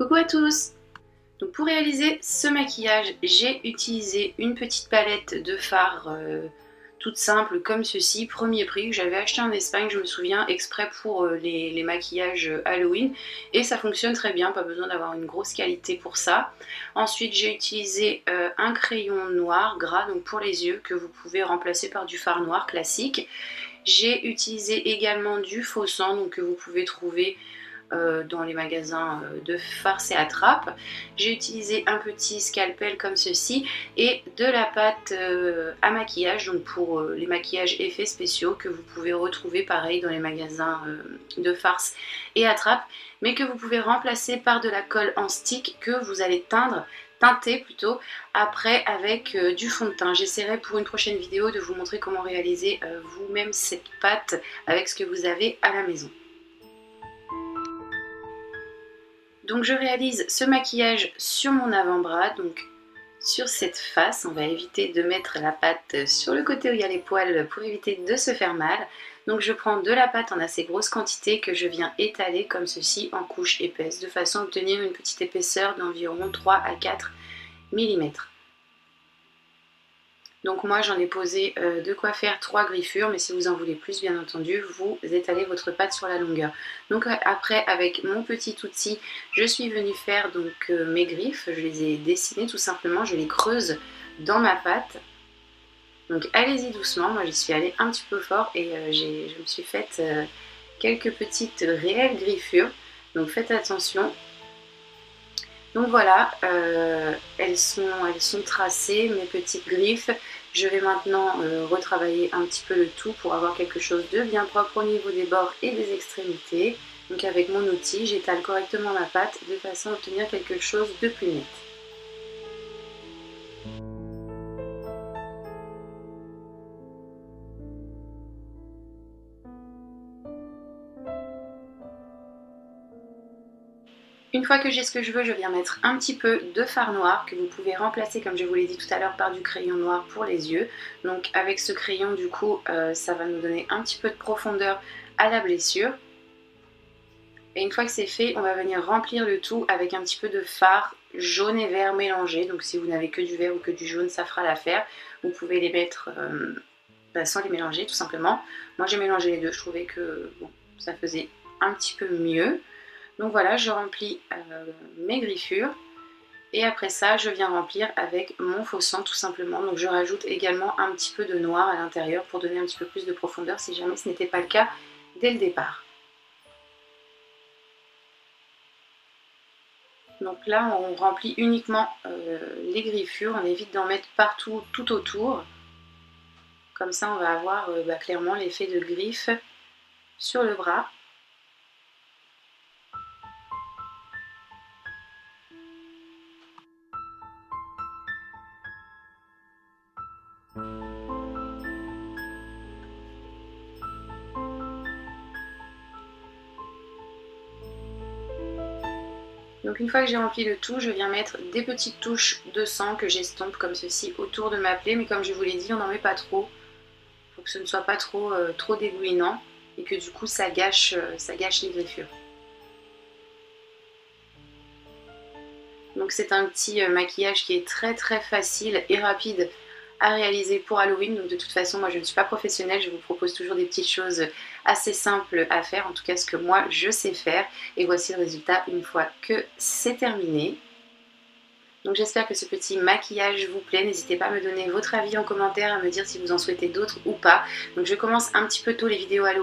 Coucou à tous! Donc pour réaliser ce maquillage, j'ai utilisé une petite palette de fard toute simple comme ceci, premier prix, que j'avais acheté en Espagne, je me souviens, exprès pour les maquillages Halloween. Et ça fonctionne très bien, pas besoin d'avoir une grosse qualité pour ça. Ensuite, j'ai utilisé un crayon noir gras, donc pour les yeux, que vous pouvez remplacer par du fard noir classique. J'ai utilisé également du faux sang, donc que vous pouvez trouver dans les magasins de farce et attrape. J'ai utilisé un petit scalpel comme ceci et de la pâte à maquillage, donc pour les maquillages effets spéciaux que vous pouvez retrouver pareil dans les magasins de farce et attrape, mais que vous pouvez remplacer par de la colle en stick que vous allez teinter plutôt après avec du fond de teint. J'essaierai pour une prochaine vidéo de vous montrer comment réaliser vous-même cette pâte avec ce que vous avez à la maison. Donc je réalise ce maquillage sur mon avant-bras, donc sur cette face. On va éviter de mettre la pâte sur le côté où il y a les poils pour éviter de se faire mal. Donc je prends de la pâte en assez grosse quantité que je viens étaler comme ceci en couches épaisses, de façon à obtenir une petite épaisseur d'environ 3 à 4 mm. Donc moi j'en ai posé de quoi faire 3 griffures, mais si vous en voulez plus, bien entendu, vous étalez votre pâte sur la longueur. Donc après, avec mon petit outil, je suis venue faire donc mes griffes. Je les ai dessinées tout simplement, je les creuse dans ma pâte. Donc allez-y doucement, moi j'y suis allée un petit peu fort et je me suis faite quelques petites réelles griffures. Donc faites attention. Donc voilà, elles sont tracées, mes petites griffes. Je vais maintenant retravailler un petit peu le tout pour avoir quelque chose de bien propre au niveau des bords et des extrémités. Donc avec mon outil, j'étale correctement ma pâte de façon à obtenir quelque chose de plus net. Une fois que j'ai ce que je veux, je viens mettre un petit peu de fard noir que vous pouvez remplacer, comme je vous l'ai dit tout à l'heure, par du crayon noir pour les yeux. Donc avec ce crayon, du coup, ça va nous donner un petit peu de profondeur à la blessure. Et une fois que c'est fait, on va venir remplir le tout avec un petit peu de fard jaune et vert mélangé. Donc si vous n'avez que du vert ou que du jaune, ça fera l'affaire. Vous pouvez les mettre sans les mélanger tout simplement. Moi j'ai mélangé les deux, je trouvais que bon, ça faisait un petit peu mieux. Donc voilà, je remplis mes griffures et après ça, je viens remplir avec mon faux sang tout simplement. Donc je rajoute également un petit peu de noir à l'intérieur pour donner un petit peu plus de profondeur si jamais ce n'était pas le cas dès le départ. Donc là, on remplit uniquement les griffures, on évite d'en mettre partout, tout autour. Comme ça, on va avoir clairement l'effet de griffe sur le bras. Donc une fois que j'ai rempli le tout, je viens mettre des petites touches de sang que j'estompe comme ceci autour de ma plaie. Mais comme je vous l'ai dit, on n'en met pas trop. Il faut que ce ne soit pas trop dégoulinant et que du coup ça gâche les griffures. Donc c'est un petit maquillage qui est très facile et rapide à réaliser pour Halloween. Donc de toute façon, moi je ne suis pas professionnelle, je vous propose toujours des petites choses assez simples à faire, en tout cas ce que moi je sais faire. Et voici le résultat une fois que c'est terminé. Donc j'espère que ce petit maquillage vous plaît. N'hésitez pas à me donner votre avis en commentaire, à me dire si vous en souhaitez d'autres ou pas. Donc je commence un petit peu tôt les vidéos Halloween.